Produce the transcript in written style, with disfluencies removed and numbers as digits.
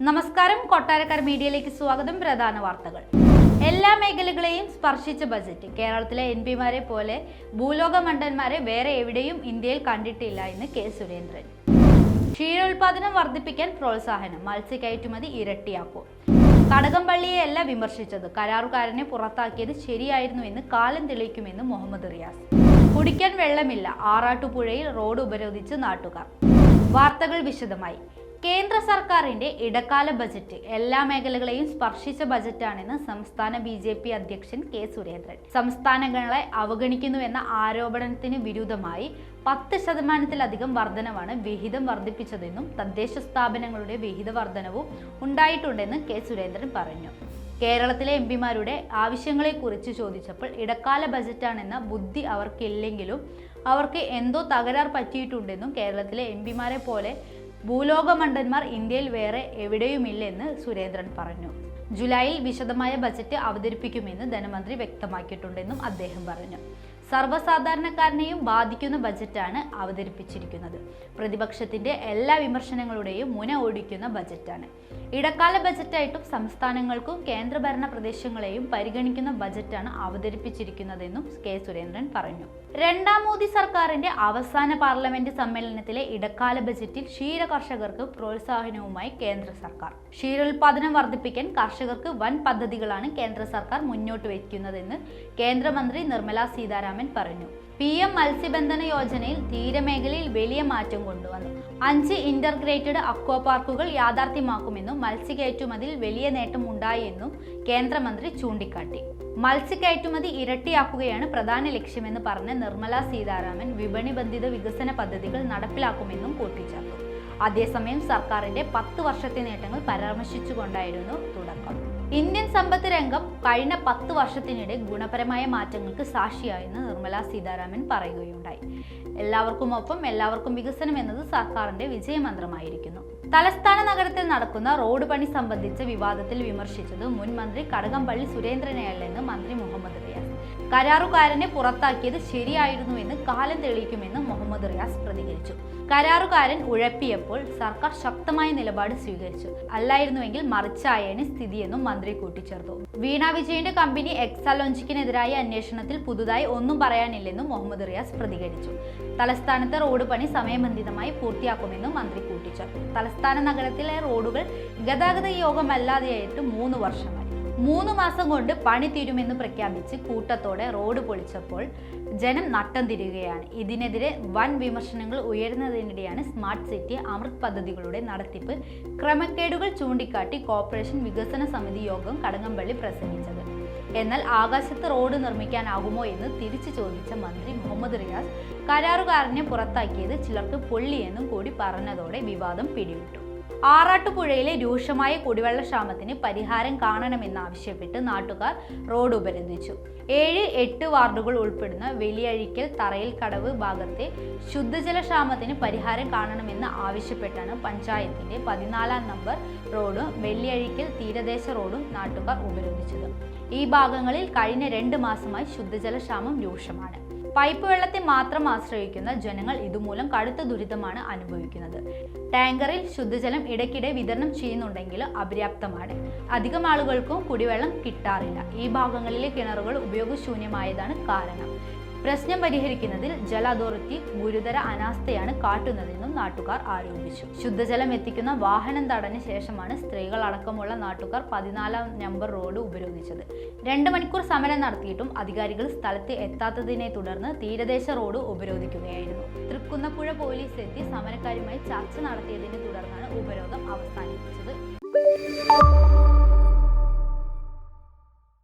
നമസ്കാരം, കൊട്ടാരക്കര മീഡിയയിലേക്ക് സ്വാഗതം. പ്രധാന വാർത്തകൾ. എല്ലാ മേഖലകളെയും സ്പർശിച്ച ബജറ്റ്. കേരളത്തിലെ എംപിമാരെ പോലെ ഭൂലോക മണ്ടന്മാരെ വേറെ എവിടെയും ഇന്ത്യയിൽ കണ്ടിട്ടില്ല എന്ന് കെ സുരേന്ദ്രൻ. ക്ഷീരോത്പാദനം വർദ്ധിപ്പിക്കാൻ പ്രോത്സാഹനം, മത്സ്യ കയറ്റുമതി ഇരട്ടിയാക്കും. കടകംപള്ളിയെയല്ല വിമർശിച്ചത്, കരാറുകാരനെ പുറത്താക്കിയത് ശരിയായിരുന്നു എന്ന് കാലം തെളിയിക്കുമെന്ന് മുഹമ്മദ് റിയാസ്. കുടിക്കാൻ വെള്ളമില്ല, ആറാട്ടുപുഴയിൽ റോഡ് ഉപരോധിച്ച് നാട്ടുകാർ. വാർത്തകൾ വിശദമായി. കേന്ദ്ര സർക്കാരിന്റെ ഇടക്കാല ബജറ്റ് എല്ലാ മേഖലകളെയും സ്പർശിച്ച ബജറ്റാണെന്ന് സംസ്ഥാന BJP അധ്യക്ഷൻ കെ സുരേന്ദ്രൻ. സംസ്ഥാനങ്ങളെ അവഗണിക്കുന്നുവെന്ന ആരോപണത്തിന് വിരുദ്ധമായി 10% വർധനവാണ് വിഹിതം വർദ്ധിപ്പിച്ചതെന്നും തദ്ദേശ സ്ഥാപനങ്ങളുടെ വിഹിത വർധനവും ഉണ്ടായിട്ടുണ്ടെന്ന് കെ സുരേന്ദ്രൻ പറഞ്ഞു. കേരളത്തിലെ എംപിമാരുടെ ആവശ്യങ്ങളെക്കുറിച്ച് ചോദിച്ചപ്പോൾ ഇടക്കാല ബജറ്റാണെന്ന ബുദ്ധി അവർക്കില്ലെങ്കിലും അവർക്ക് എന്തോ തകരാർ പറ്റിയിട്ടുണ്ടെന്നും കേരളത്തിലെ എംപിമാരെ പോലെ ഭൂലോക മണ്ടന്മാർ ഇന്ത്യയിൽ വേറെ എവിടെയുമില്ലെന്ന് സുരേന്ദ്രൻ പറഞ്ഞു. ജൂലൈയിൽ വിശദമായ ബജറ്റ് അവതരിപ്പിക്കുമെന്ന് ധനമന്ത്രി വ്യക്തമാക്കിയിട്ടുണ്ടെന്നും അദ്ദേഹം പറഞ്ഞു. സർവ്വസാധാരണക്കാരനെയും ബാധിക്കുന്ന ബജറ്റാണ് അവതരിപ്പിച്ചിരിക്കുന്നത്. പ്രതിപക്ഷത്തിന്റെ എല്ലാ വിമർശനങ്ങളുടെയും മുന ഓടിക്കുന്ന ബജറ്റാണ്. ഇടക്കാല ബജറ്റായിട്ടും സംസ്ഥാനങ്ങൾക്കും കേന്ദ്രഭരണ പ്രദേശങ്ങളെയും പരിഗണിക്കുന്ന ബജറ്റാണ് അവതരിപ്പിച്ചിരിക്കുന്നതെന്നും കെ സുരേന്ദ്രൻ പറഞ്ഞു. രണ്ടാം മോദി സർക്കാരിന്റെ അവസാന പാർലമെന്റ് സമ്മേളനത്തിലെ ഇടക്കാല ബജറ്റിൽ ക്ഷീര കർഷകർക്ക് പ്രോത്സാഹനവുമായി കേന്ദ്ര സർക്കാർ. ക്ഷീരോത്പാദനം വർദ്ധിപ്പിക്കാൻ കർഷകർക്ക് വൻ പദ്ധതികളാണ് കേന്ദ്ര സർക്കാർ മുന്നോട്ട് വയ്ക്കുന്നതെന്ന് കേന്ദ്രമന്ത്രി നിർമ്മല സീതാരാമൻ പറഞ്ഞു. PM മത്സ്യബന്ധന യോജനയിൽ തീരമേഖലയിൽ വലിയ മാറ്റം കൊണ്ടുവന്നു. 5 ഇന്റർഗ്രേറ്റഡ് അക്വാ പാർക്കുകൾ യാഥാർത്ഥ്യമാക്കുമെന്നും മത്സ്യകയറ്റുമതിയിൽ വലിയ നേട്ടം ഉണ്ടായെന്നും കേന്ദ്രമന്ത്രി ചൂണ്ടിക്കാട്ടി. മത്സ്യകയറ്റുമതി ഇരട്ടിയാക്കുകയാണ് പ്രധാന ലക്ഷ്യമെന്ന് പറഞ്ഞ നിർമ്മല സീതാരാമൻ വിപണി ബന്ധിത വികസന പദ്ധതികൾ നടപ്പിലാക്കുമെന്നും കൂട്ടിച്ചേർത്തു. അതേസമയം സർക്കാരിന്റെ 10 വർഷത്തെ നേട്ടങ്ങൾ പരാമർശിച്ചുകൊണ്ടായിരുന്നു തുടക്കം. ഇന്ത്യൻ സമ്പദ് രംഗം കഴിഞ്ഞ 10 വർഷത്തിനിടെ ഗുണപരമായ മാറ്റങ്ങൾക്ക് സാക്ഷിയായെന്ന് നിർമ്മല സീതാരാമൻ പറയുകയുണ്ടായി. എല്ലാവർക്കുമൊപ്പം എല്ലാവർക്കും വികസനം എന്നത് സർക്കാരിന്റെ വിജയമന്ത്രമായിരിക്കുന്നു. തലസ്ഥാന നഗരത്തിൽ നടക്കുന്ന റോഡ് പണി സംബന്ധിച്ച വിവാദത്തിൽ വിമർശിച്ചത് മുൻ മന്ത്രി കടകംപള്ളി സുരേന്ദ്രനെയല്ലെന്ന് മന്ത്രി മുഹമ്മദ് റിയാസ്. കരാറുകാരനെ പുറത്താക്കിയത് ശരിയായിരുന്നുവെന്ന് കാലം തെളിയിക്കുമെന്ന് മുഹമ്മദ് റിയാസ് പ്രതികരിച്ചു. കരാറുകാരൻ ഉഴപ്പിയപ്പോൾ സർക്കാർ ശക്തമായ നിലപാട് സ്വീകരിച്ചു. അല്ലായിരുന്നുവെങ്കിൽ മറിച്ചായേനെ സ്ഥിതിയെന്നും മന്ത്രി കൂട്ടിച്ചേർത്തു. വീണ വിജയന്റെ കമ്പനി എക്സാലോജിക്കിനെതിരായ അന്വേഷണത്തിൽ പുതുതായി ഒന്നും പറയാനില്ലെന്നും മുഹമ്മദ് റിയാസ് പ്രതികരിച്ചു. തലസ്ഥാനത്തെ റോഡ് പണി സമയബന്ധിതമായി പൂർത്തിയാക്കുമെന്നും മന്ത്രി കൂട്ടിച്ചേർത്തു. തലസ്ഥാന നഗരത്തിലെ റോഡുകൾ ഗതാഗത യോഗമല്ലാതെയായിട്ട് 3 വർഷമായി. 3 മാസം കൊണ്ട് പണി തീരുമെന്ന് പ്രഖ്യാപിച്ച് കൂട്ടത്തോടെ റോഡ് പൊളിച്ചപ്പോൾ ജനം നട്ടം തിരിയുകയാണ്. ഇതിനെതിരെ വൻ വിമർശനങ്ങൾ ഉയരുന്നതിനിടെയാണ് സ്മാർട്ട് സിറ്റി അമൃത് പദ്ധതികളുടെ നടത്തിപ്പ് ക്രമക്കേടുകൾ ചൂണ്ടിക്കാട്ടി കോർപ്പറേഷൻ വികസന സമിതി യോഗം കടകംപള്ളി പ്രസംഗിച്ചത്. എന്നാൽ ആകാശത്ത് റോഡ് നിർമ്മിക്കാനാകുമോ എന്ന് തിരിച്ചു ചോദിച്ച മന്ത്രി മുഹമ്മദ് റിയാസ് കരാറുകാരനെ പുറത്താക്കിയത് ചിലർക്ക് പൊള്ളിയെന്നും കൂടി പറഞ്ഞതോടെ വിവാദം പിടിവിട്ടു. ആറാട്ടുപുഴയിലെ രൂക്ഷമായ കുടിവെള്ളക്ഷാമത്തിന് പരിഹാരം കാണണമെന്നാവശ്യപ്പെട്ട് നാട്ടുകാർ റോഡ് ഉപരോധിച്ചു. 7-8 വാർഡുകൾ ഉൾപ്പെടുന്ന വലിയഴിക്കൽ തറയിൽ കടവ് ഭാഗത്തെ ശുദ്ധജലക്ഷാമത്തിന് പരിഹാരം കാണണമെന്ന് ആവശ്യപ്പെട്ടാണ് പഞ്ചായത്തിന്റെ 14 നമ്പർ റോഡും വെള്ളിയഴിക്കൽ തീരദേശ റോഡും നാട്ടുകാർ ഉപരോധിച്ചത്. ഈ ഭാഗങ്ങളിൽ കഴിഞ്ഞ 2 മാസമായി ശുദ്ധജലക്ഷാമം രൂക്ഷമാണ്. പൈപ്പ് വെള്ളത്തെ മാത്രം ആശ്രയിക്കുന്ന ജനങ്ങൾ ഇതുമൂലം കടുത്ത ദുരിതമാണ് അനുഭവിക്കുന്നത്. ടാങ്കറിൽ ശുദ്ധജലം ഇടയ്ക്കിടെ വിതരണം ചെയ്യുന്നുണ്ടെങ്കിലും അപര്യാപ്തമാണ്. അധികം ആളുകൾക്കും കുടിവെള്ളം കിട്ടാറില്ല. ഈ ഭാഗങ്ങളിലെ കിണറുകൾ ഉപയോഗശൂന്യമായതാണ് കാരണം. പ്രശ്നം പരിഹരിക്കുന്നതിൽ ജല അതോറിറ്റി ഗുരുതര അനാസ്ഥയാണ് കാട്ടുന്നതെന്നും നാട്ടുകാർ ആരോപിച്ചു. ശുദ്ധജലം എത്തിക്കുന്ന വാഹനം തടഞ്ഞ ശേഷമാണ് സ്ത്രീകൾ അടക്കമുള്ള നാട്ടുകാർ 14 നമ്പർ റോഡ് ഉപരോധിച്ചത്. 2 മണിക്കൂർ സമരം നടത്തിയിട്ടും അധികാരികൾ സ്ഥലത്ത് എത്താത്തതിനെ തുടർന്ന് തീരദേശ റോഡ് ഉപരോധിക്കുകയായിരുന്നു. തൃക്കുന്നപ്പുഴ പോലീസ് എത്തി സമരക്കാരുമായി ചർച്ച നടത്തിയതിനെ തുടർന്നാണ് ഉപരോധം അവസാനിപ്പിച്ചത്.